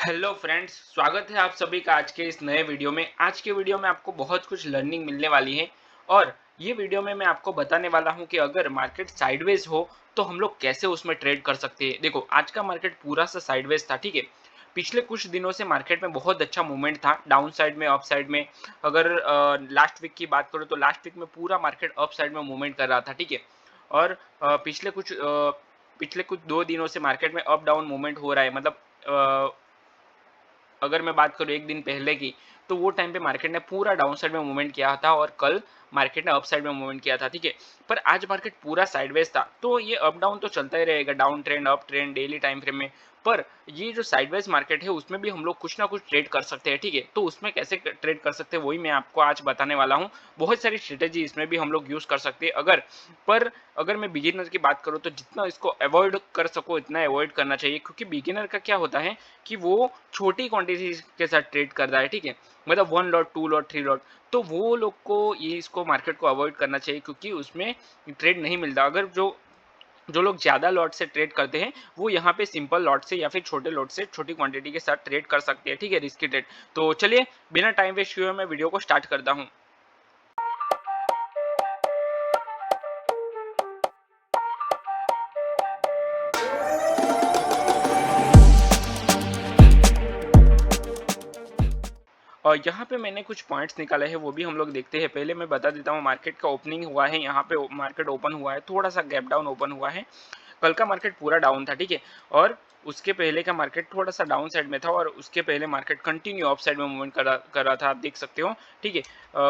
Hello friends, स्वागत है आप सभी का आज के इस नए वीडियो में। आज के वीडियो में आपको बहुत कुछ लर्निंग मिलने वाली है और ये वीडियो में मैं आपको बताने वाला हूँ कि अगर मार्केट साइडवेज हो तो हम लोग कैसे उसमें ट्रेड कर सकते हैं। देखो, आज का मार्केट पूरा सा साइडवेज था, ठीक है। पिछले कुछ दिनों से मार्केट में बहुत अच्छा मूवमेंट था, डाउन साइड में, अप साइड में। अगर लास्ट वीक की बात करो तो लास्ट वीक में पूरा मार्केट अप साइड में मूवमेंट कर रहा था, ठीक है। और पिछले कुछ 2 दिनों से मार्केट में अप डाउन मूवमेंट हो रहा है। मतलब अगर मैं बात करूँ 1 दिन पहले की, तो वो टाइम पे मार्केट ने पूरा डाउन साइड में मूवमेंट किया था और कल मार्केट ने अप साइड में मूवमेंट किया था, ठीक है। पर आज मार्केट पूरा साइडवेज था, तो ये अप डाउन तो चलता ही रहेगा, down trend, up trend daily time frame में। पर ये जो साइडवेज मार्केट है उसमें भी हम लोग कुछ ना कुछ ट्रेड कर सकते हैं, ठीक है। तो उसमें कैसे ट्रेड कर सकते हैं वही मैं आपको आज बताने वाला हूँ। बहुत सारी स्ट्रेटेजी इसमें भी हम लोग यूज़ कर सकते हैं। पर अगर मैं बिगिनर की बात करूँ तो जितना इसको अवॉइड कर सको उतना अवॉइड करना चाहिए, क्योंकि बिगिनर का क्या होता है कि वो छोटी क्वांटिटी के साथ ट्रेड कर रहा है, ठीक है। मतलब 1 लॉट, 2 लॉट, 3 लॉट। तो वो लोग को ये इसको मार्केट को अवॉइड करना चाहिए, क्योंकि उसमें ट्रेड नहीं मिलता। अगर जो जो लोग ज़्यादा लॉट से ट्रेड करते हैं, वो यहाँ पे सिंपल लॉट से या फिर छोटे लॉट से छोटी क्वांटिटी के साथ ट्रेड कर सकते हैं, ठीक है, रिस्की ट्रेड। तो चलिए, बिना टाइम वेस्ट हुए मैं वीडियो को स्टार्ट करता हूँ। और यहाँ पे मैंने कुछ पॉइंट्स निकाले हैं, वो भी हम लोग देखते हैं। पहले मैं बता देता हूँ, मार्केट का ओपनिंग हुआ है, यहाँ पे मार्केट ओपन हुआ है, थोड़ा सा गैप डाउन ओपन हुआ है। कल का मार्केट पूरा डाउन था, ठीक है। और उसके पहले का मार्केट थोड़ा सा डाउन साइड में था और उसके पहले मार्केट कंटिन्यू अप साइड में मूवमेंट कर रहा था, आप देख सकते हो, ठीक है।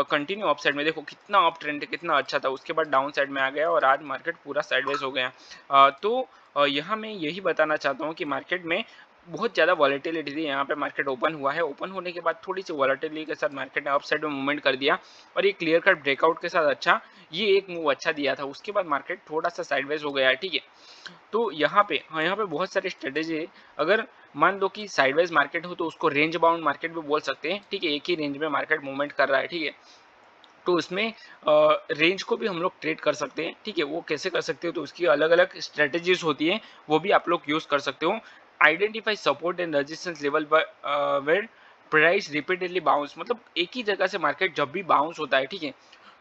कंटिन्यू अप साइड में देखो कितना अप ट्रेंड कितना अच्छा था, उसके बाद डाउन साइड में आ गया और आज मार्केट पूरा साइडवेज हो गया। यहाँ मैं यही बताना चाहता हूँ कि मार्केट में बहुत ज़्यादा वॉलेटिलिटी थी। यहाँ पे मार्केट ओपन हुआ है, ओपन होने के बाद थोड़ी सी वॉलेटिलिटी के साथ मार्केट ने अप साइड में मूवमेंट कर दिया और ये क्लियर कट ब्रेकआउट के साथ ये एक मूव अच्छा दिया था। उसके बाद मार्केट थोड़ा सा साइडवेज हो गया है, ठीक है। तो यहाँ पे बहुत सारी स्ट्रेटेजी है। अगर मान लो कि साइडवेज मार्केट हो तो उसको रेंज बाउंड मार्केट भी बोल सकते हैं, ठीक है। एक ही रेंज में मार्केट मूवमेंट कर रहा है, ठीक है। तो उसमें रेंज को भी हम लोग ट्रेड कर सकते हैं, ठीक है। वो कैसे कर सकते हो, तो उसकी अलग अलग स्ट्रेटेजीज होती है, वो भी आप लोग यूज कर सकते हो। Identify support and resistance level where price repeatedly bounce. मतलब एक ही जगह से मार्केट जब भी बाउंस होता है, ठीक है,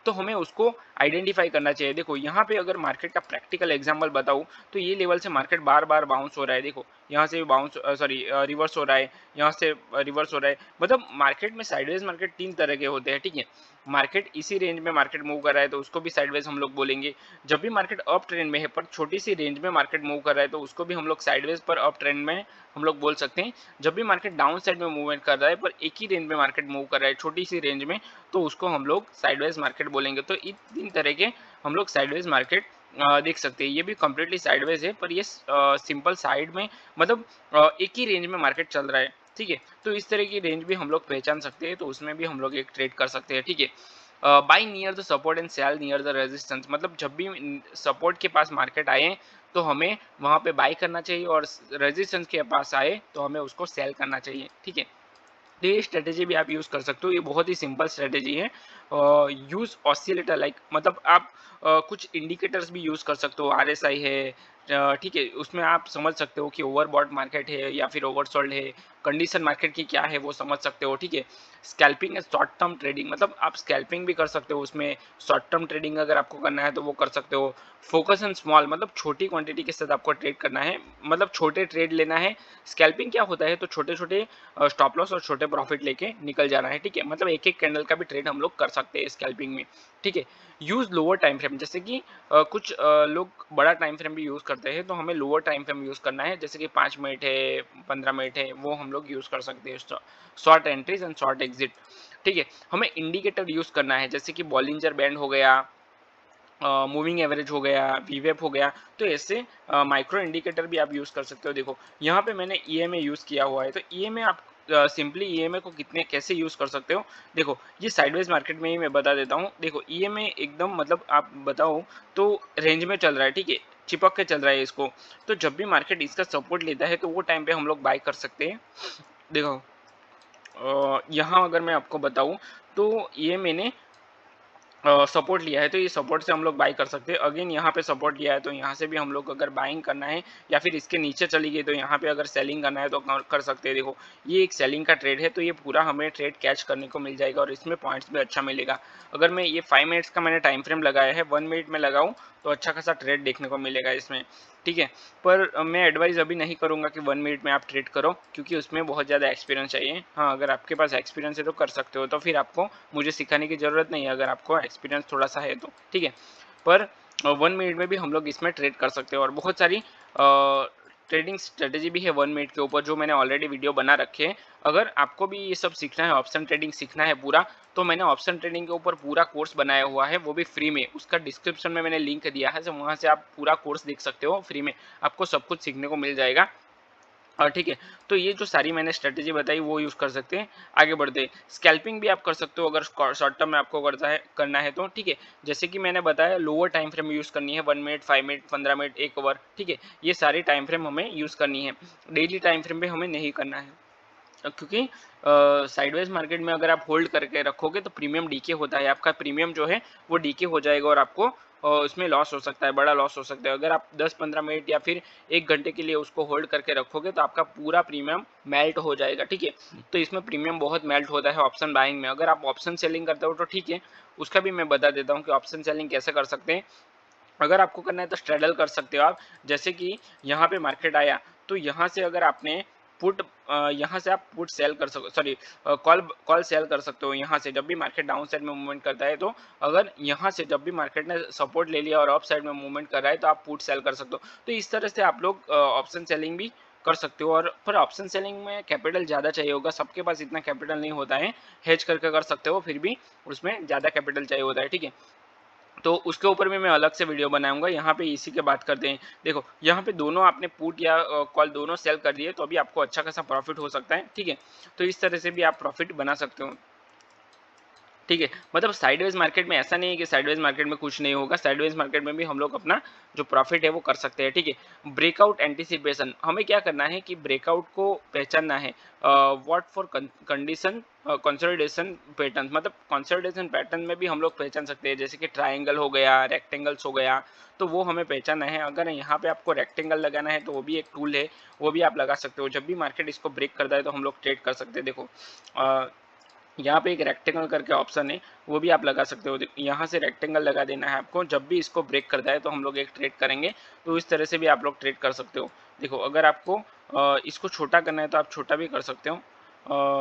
तो हमें उसको आइडेंटिफाई करना चाहिए। देखो, यहाँ पे अगर मार्केट का प्रैक्टिकल एग्जांपल बताऊँ तो ये लेवल से मार्केट बार बार बाउंस हो रहा है। देखो, यहाँ से बाउंस रिवर्स हो रहा है, यहाँ से रिवर्स हो रहा है। मतलब मार्केट में साइडवेज मार्केट 3 तरह के होते हैं, ठीक है। मार्केट इसी रेंज में मार्केट मूव कर रहा है तो उसको भी साइडवेज हम लोग बोलेंगे। जब भी मार्केट अप ट्रेंड में है पर छोटी सी रेंज में मार्केट मूव कर रहा है तो उसको भी हम लोग साइडवेज पर अप ट्रेंड में हम लोग बोल सकते हैं। जब भी मार्केट डाउन साइड में मूवमेंट कर रहा है पर एक ही रेंज में मार्केट मूव कर रहा है, छोटी सी रेंज में, तो उसको हम लोग साइडवेज मार्केट बोलेंगे। तो इन 3 तरह के हम लोग साइडवेज मार्केट देख सकते हैं। ये भी कंप्लीटली साइडवेज है, पर ये सिंपल साइड में, मतलब एक ही रेंज में मार्केट चल रहा है, ठीक है। तो इस तरह की रेंज भी हम लोग पहचान सकते हैं, तो उसमें भी हम लोग एक ट्रेड कर सकते हैं, ठीक है। Buy near the support and sell near the resistance. मतलब जब भी सपोर्ट के पास मार्केट आए तो हमें वहां पे बाई करना चाहिए और रेजिस्टेंस के पास आए तो हमें उसको सेल करना चाहिए, ठीक है। तो ये स्ट्रेटेजी भी आप यूज़ कर सकते हो, ये बहुत ही सिंपल स्ट्रेटेजी है। यूज़ ऑसिलेटर लाइक, मतलब आप कुछ इंडिकेटर्स भी यूज़ कर सकते हो, आरएसआई है, ठीक है। उसमें आप समझ सकते हो कि ओवरबॉट मार्केट है या फिर ओवरसोल्ड है, कंडीशन मार्केट की क्या है वो समझ सकते हो, ठीक है। Scalping and short term trading, मतलब आप स्कैल्पिंग भी कर सकते हो उसमें, शॉर्ट टर्म ट्रेडिंग अगर आपको करना है तो वो कर सकते हो। फोकस एंड स्मॉल, मतलब छोटी क्वांटिटी के साथ आपको ट्रेड करना है, मतलब छोटे ट्रेड लेना है। स्कैल्पिंग क्या होता है, तो छोटे छोटे स्टॉप लॉस और छोटे प्रॉफिट लेके निकल जाना है, ठीक है। मतलब एक एक कैंडल का भी ट्रेड हम लोग कर सकते हैं स्कैल्पिंग में, ठीक है। यूज लोअर टाइम फ्रेम, जैसे कि कुछ लोग बड़ा टाइम फ्रेम भी यूज करते हैं, तो हमें लोअर टाइम फ्रेम यूज करना है, जैसे कि 5 मिनट है, 15 मिनट है, वो हम लोग यूज कर सकते हैं। Short entries and short exit, ठीक है। हमें इंडिकेटर यूज करना है, जैसे कि बॉलिंजर बैंड हो गया, मूविंग एवरेज हो गया, वीवेप हो गया। तो ऐसे माइक्रो इंडिकेटर भी आप यूज़ कर सकते हो। देखो, यहाँ पे मैंने ईएमए यूज़ किया हुआ है, तो ईएमए आप सिंपली ईएमए को कितने कैसे यूज़ कर सकते हो। देखो, ये साइडवेज मार्केट में ही मैं बता देता हूँ। देखो, ईएमए एकदम, मतलब आप बताओ तो रेंज में चल रहा है, ठीक है, चिपक के चल रहा है इसको। तो जब भी मार्केट इसका सपोर्ट लेता है तो वो टाइम पे हम लोग बाय कर सकते हैं। देखो, यहाँ अगर मैं आपको बताऊँ तो ये मैंने सपोर्ट लिया है तो ये सपोर्ट से हम लोग बाई कर सकते हैं। अगेन यहाँ पे सपोर्ट लिया है तो यहाँ से भी हम लोग अगर बाइंग करना है या फिर इसके नीचे चली गई तो यहाँ पे अगर सेलिंग करना है तो कर सकते हैं। देखो ये एक सेलिंग का ट्रेड है तो ये पूरा हमें ट्रेड कैच करने को मिल जाएगा और इसमें पॉइंट्स भी अच्छा मिलेगा। अगर मैं ये 5 मिनट्स का मैंने टाइम फ्रेम लगाया है, 1 मिनट में लगाऊं तो अच्छा खासा ट्रेड देखने को मिलेगा इसमें, ठीक है। पर मैं एडवाइस अभी नहीं करूंगा कि 1 मिनट में आप ट्रेड करो क्योंकि उसमें बहुत ज़्यादा एक्सपीरियंस चाहिए। हाँ, अगर आपके पास एक्सपीरियंस है तो कर सकते हो, तो फिर आपको मुझे सिखाने की ज़रूरत नहीं है अगर आपको एक्सपीरियंस थोड़ा सा है तो, ठीक है। पर 1 मिनट में भी हम लोग इसमें ट्रेड कर सकते हो और बहुत सारी ट्रेडिंग स्ट्रेटेजी भी है 1 मिनट के ऊपर जो मैंने ऑलरेडी वीडियो बना रखे हैं। अगर आपको भी ये सब सीखना है, ऑप्शन ट्रेडिंग सीखना है पूरा, तो मैंने ऑप्शन ट्रेडिंग के ऊपर पूरा कोर्स बनाया हुआ है, वो भी फ्री में। उसका डिस्क्रिप्शन में मैंने लिंक दिया है, तो वहाँ से आप पूरा कोर्स देख सकते हो फ्री में, आपको सब कुछ सीखने को मिल जाएगा। ठीक है। तो ये जो सारी मैंने स्ट्रेटेजी बताई वो यूज़ कर सकते हैं। आगे बढ़ते हैं, स्कैल्पिंग भी आप कर सकते हो अगर शॉर्ट टर्म में आपको करना है तो, ठीक है। जैसे कि मैंने बताया लोअर टाइम फ्रेम यूज़ करनी है, 1 मिनट, 5 मिनट, 15 मिनट, 1 आवर, ठीक है। ये सारी टाइम फ्रेम हमें यूज़ करनी है, डेली टाइम फ्रेम पे हमें नहीं करना है। क्योंकि साइडवेज मार्केट में अगर आप होल्ड करके रखोगे तो प्रीमियम डीके होता है, आपका प्रीमियम जो है वो डीके हो जाएगा और आपको उसमें लॉस हो सकता है, बड़ा लॉस हो सकता है। अगर आप 10-15 मिनट या फिर 1 घंटे के लिए उसको होल्ड करके रखोगे तो आपका पूरा प्रीमियम मेल्ट हो जाएगा, ठीक है। तो इसमें प्रीमियम बहुत मेल्ट होता है ऑप्शन बाइंग में। अगर आप ऑप्शन सेलिंग करते हो तो ठीक है, उसका भी मैं बता देता हूँ कि ऑप्शन सेलिंग कैसे कर सकते हैं। अगर आपको करना है तो स्ट्रेडल कर सकते हो आप। जैसे कि यहाँ पे मार्केट आया तो यहाँ से अगर आपने पुट यहाँ से आप पुट सेल कर सकते, सॉरी कॉल कॉल सेल कर सकते हो यहाँ से। जब भी मार्केट डाउन साइड में मूवमेंट करता है तो अगर यहाँ से जब भी मार्केट ने सपोर्ट ले लिया और अप साइड में मूवमेंट कर रहा है तो आप पुट सेल कर सकते हो। तो इस तरह से आप लोग ऑप्शन सेलिंग भी कर सकते हो। और पर ऑप्शन सेलिंग में कैपिटल ज़्यादा चाहिए होगा, सबके पास इतना कैपिटल नहीं होता है। हेज करके कर सकते हो, फिर भी उसमें ज़्यादा कैपिटल चाहिए होता है, ठीक है। तो उसके ऊपर भी मैं अलग से वीडियो बनाऊंगा। यहाँ पे इसी के बात करते हैं। देखो यहाँ पे दोनों आपने पुट या कॉल दोनों सेल कर दिए तो अभी आपको अच्छा खासा प्रॉफिट हो सकता है, ठीक है। तो इस तरह से भी आप प्रॉफिट बना सकते हो, ठीक है। मतलब साइडवेज मार्केट में ऐसा नहीं है कि साइडवेज मार्केट में कुछ नहीं होगा, साइडवेज मार्केट में भी हम लोग अपना जो प्रॉफिट है वो कर सकते हैं, ठीक है। ब्रेकआउट एंटीसिपेशन, हमें क्या करना है कि ब्रेकआउट को पहचानना है। What for condition consolidation pattern, मतलब कंसोलिडेशन पैटर्न में भी हम लोग पहचान सकते हैं, जैसे कि ट्राइंगल हो गया, रेक्टेंगल्स हो गया, तो वो हमें पहचानना है। अगर यहाँ पे आपको रेक्टेंगल लगाना है तो वो भी एक टूल है, वो भी आप लगा सकते हो। जब भी मार्केट इसको ब्रेक करता है तो हम लोग ट्रेड कर सकते हैं। देखो यहाँ पे एक रेक्टेंगल करके ऑप्शन है, वो भी आप लगा सकते हो। यहाँ से रेक्टेंगल लगा देना है आपको, जब भी इसको ब्रेक करता है तो हम लोग एक ट्रेड करेंगे। तो इस तरह से भी आप लोग ट्रेड कर सकते हो। देखो अगर आपको इसको छोटा करना है तो आप छोटा भी कर सकते हो।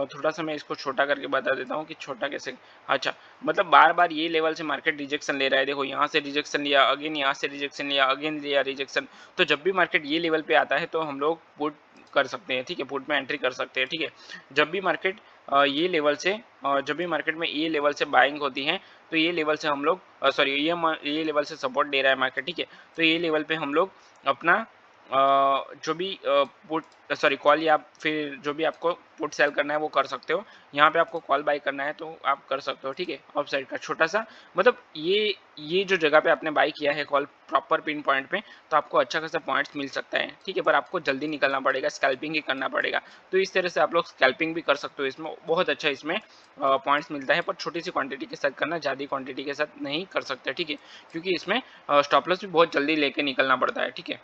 थोड़ा सा मैं इसको छोटा करके बता देता हूँ कि छोटा कैसे। अच्छा, मतलब बार बार ये लेवल से मार्केट रिजेक्शन ले रहा है। देखो यहाँ से रिजेक्शन लिया, अगेन यहाँ से रिजेक्शन लिया, अगेन लिया रिजेक्शन। तो जब भी मार्केट ये लेवल पे आता है तो हम लोग पुट कर सकते हैं, ठीक है, पुट में एंट्री कर सकते हैं, ठीक है। जब भी मार्केट ये लेवल से जब भी मार्केट में ये लेवल से बाइंग होती है तो ये लेवल से हम लोग सॉरी ये लेवल से सपोर्ट दे रहा है मार्केट, ठीक है। तो ये लेवल पे हम लोग अपना जो भी पुट सॉरी कॉल या फिर जो भी आपको पुट सेल करना है वो कर सकते हो। यहाँ पे आपको कॉल बाई करना है तो आप कर सकते हो, ठीक है। ऑफ साइड का छोटा सा, मतलब ये जो जगह पे आपने बाई किया है कॉल प्रॉपर पिन पॉइंट पे, तो आपको अच्छा खासा पॉइंट्स मिल सकता है, ठीक है। पर आपको जल्दी निकलना पड़ेगा, स्कैल्पिंग ही करना पड़ेगा। तो इस तरह से आप लोग स्कैल्पिंग भी कर सकते हो, इसमें बहुत अच्छा इसमें पॉइंट्स मिलता है। पर छोटी सी क्वांटिटी के साथ करना, ज़्यादा क्वांटिटी के साथ नहीं कर सकते, ठीक है। क्योंकि इसमें स्टॉप लॉस भी बहुत जल्दी लेके निकलना पड़ता है, ठीक है।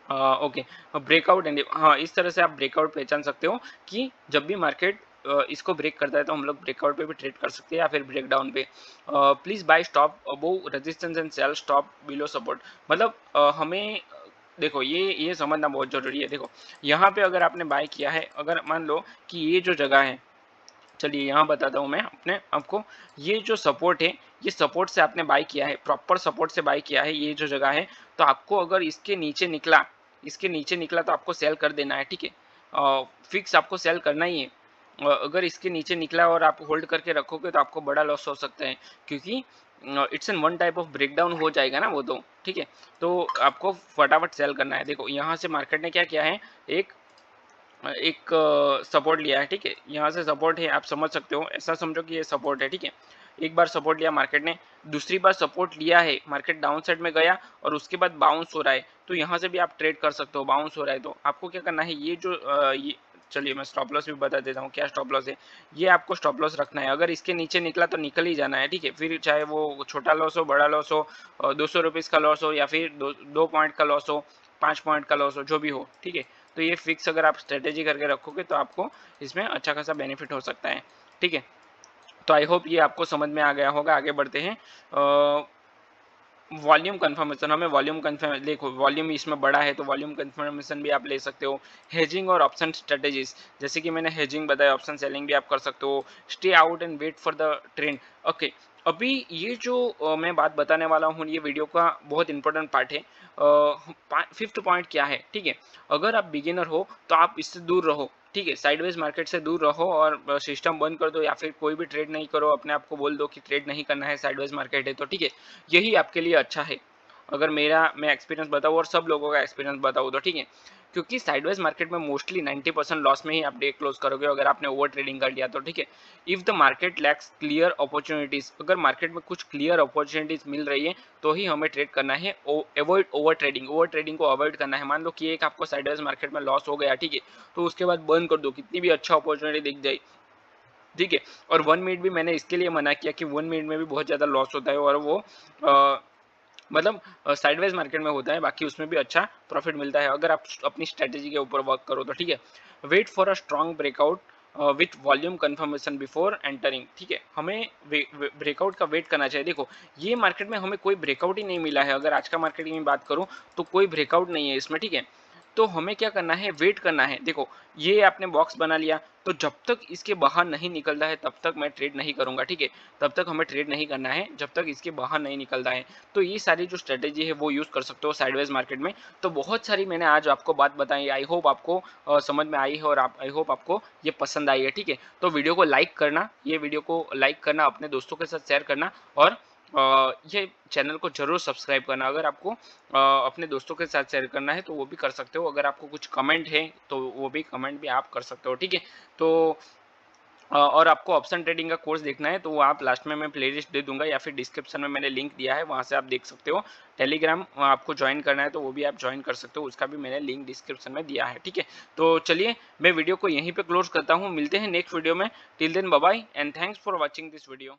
ओके, ब्रेकआउट एंड हाँ, इस तरह से आप ब्रेकआउट पहचान सकते हो कि जब भी मार्केट इसको ब्रेक करता है तो हम लोग ब्रेकआउट पे भी ट्रेड कर सकते हैं या फिर ब्रेकडाउन पे। Please buy stop above resistance and sell stop below support, मतलब हमें देखो ये समझना बहुत जरूरी है। देखो यहाँ पे अगर आपने बाय किया है, अगर मान लो कि ये जो जगह है, चलिए यहाँ बताता हूँ मैं अपने आपको। ये जो सपोर्ट है, ये सपोर्ट से आपने बाय किया है, प्रॉपर सपोर्ट से बाय किया है ये जो जगह है। तो आपको अगर इसके नीचे निकला तो आपको सेल कर देना है, ठीक है। फिक्स आपको सेल करना ही है। अगर इसके नीचे निकला और आप होल्ड करके रखोगे तो आपको बड़ा लॉस हो सकता है, क्योंकि it's an one type of breakdown हो जाएगा ना वो, तो ठीक है। तो आपको फटाफट सेल करना है। देखो यहाँ से मार्केट ने क्या किया है, एक एक सपोर्ट लिया है, ठीक है। यहाँ से सपोर्ट है, आप समझ सकते हो, ऐसा समझो कि ये सपोर्ट है, ठीक है। एक बार सपोर्ट लिया मार्केट ने, दूसरी बार सपोर्ट लिया है, मार्केट डाउन साइड में गया और उसके बाद बाउंस हो रहा है। तो यहाँ से भी आप ट्रेड कर सकते हो, बाउंस हो रहा है तो आपको क्या करना है, ये जो ये चलिए मैं स्टॉप लॉस भी बता देता हूँ क्या स्टॉप लॉस है। ये आपको स्टॉप लॉस रखना है, अगर इसके नीचे निकला तो निकल ही जाना है, ठीक है। फिर चाहे वो छोटा लॉस हो, बड़ा लॉस हो, 200 रुपीज़ का लॉस हो, या फिर 2 पॉइंट का लॉस हो, 5 पॉइंट का लॉस हो, जो भी हो, ठीक है। तो ये फिक्स अगर आप स्ट्रेटेजी करके रखोगे तो आपको इसमें अच्छा खासा बेनिफिट हो सकता है, ठीक है। तो आई होप ये आपको समझ में आ गया होगा। आगे बढ़ते हैं। वॉल्यूम कंफर्मेशन, हमें वॉल्यूम कंफर्म, देखो वॉल्यूम इसमें बड़ा है तो वॉल्यूम कंफर्मेशन भी आप ले सकते हो। हेजिंग और ऑप्शन स्ट्रेटेजीज, जैसे कि मैंने हेजिंग बताया, ऑप्शन सेलिंग भी आप कर सकते हो। Stay out and wait for the trend. Okay, अभी ये जो मैं बात बताने वाला हूँ, ये वीडियो का बहुत इंपॉर्टेंट पार्ट है। फिफ्थ पॉइंट क्या है, ठीक है। अगर आप बिगिनर हो तो आप इससे दूर रहो, ठीक है। साइडवेज मार्केट से दूर रहो और सिस्टम बंद कर दो, या फिर कोई भी ट्रेड नहीं करो, अपने आप को बोल दो कि ट्रेड नहीं करना है, साइडवेज मार्केट है तो, ठीक है। यही आपके लिए अच्छा है, अगर मैं एक्सपीरियंस बताऊँ और सब लोगों का एक्सपीरियंस बताऊँ तो, ठीक है। क्योंकि साइडवेज मार्केट में मोस्टली 90% लॉस में ही आप डे क्लोज करोगे अगर आपने ओवर ट्रेडिंग कर लिया तो, ठीक है। If the market lakhs clear opportunities, अगर मार्केट में कुछ क्लियर अपॉर्चुनिटीज मिल रही है तो ही हमें ट्रेड करना है। Avoid over trading, over trading को अवॉइड करना है। मान लो कि एक आपको साइडवेज मार्केट में लॉस हो गया, ठीक है, तो उसके बाद बंद कर दो, कितनी भी अच्छा अपॉर्चुनिटी दिख जाए, ठीक है। और 1 मिनट भी मैंने इसके लिए मना किया कि 1 मिनट में भी बहुत ज़्यादा लॉस होता है, और वो मतलब साइडवेज मार्केट में होता है, बाकी उसमें भी अच्छा प्रॉफिट मिलता है अगर आप अपनी स्ट्रेटेजी के ऊपर वर्क करो तो, ठीक है। Wait for a strong breakout with volume confirmation before entering, ठीक है। हमें ब्रेकआउट का वेट करना चाहिए। देखो ये मार्केट में हमें कोई ब्रेकआउट ही नहीं मिला है, अगर आज का मार्केट की बात करूं तो कोई ब्रेकआउट नहीं है इसमें, ठीक है। तो हमें क्या करना है, वेट करना है। देखो ये आपने बॉक्स बना लिया, तो जब तक इसके बाहर नहीं निकलता है तब तक मैं ट्रेड नहीं करूंगा, ठीक है। तब तक हमें ट्रेड नहीं करना है जब तक इसके बाहर नहीं निकलता है। तो ये सारी जो स्ट्रेटेजी है वो यूज़ कर सकते हो साइडवेज मार्केट में। तो बहुत सारी मैंने आज आपको बात बताई, आई होप आपको समझ में आई है, और आई होप आपको ये पसंद आई है, ठीक है। तो वीडियो को लाइक करना, ये वीडियो को लाइक करना, अपने दोस्तों के साथ शेयर करना, और ये चैनल को जरूर सब्सक्राइब करना। अगर आपको अपने दोस्तों के साथ शेयर करना है तो वो भी कर सकते हो। अगर आपको कुछ कमेंट है तो वो भी कमेंट भी आप कर सकते हो, ठीक है। तो और आपको ऑप्शन ट्रेडिंग का कोर्स देखना है तो वो आप लास्ट में मैं प्लेलिस्ट दे दूंगा, या फिर डिस्क्रिप्शन में मैंने लिंक दिया है, वहां से आप देख सकते हो। टेलीग्राम आपको ज्वाइन करना है तो वो भी आप ज्वाइन कर सकते हो, उसका भी मैंने लिंक डिस्क्रिप्शन में दिया है, ठीक है। तो चलिए मैं वीडियो को यहीं पे क्लोज करता हूँ, मिलते हैं नेक्स्ट वीडियो में। Till then bye bye and thanks for watching this video.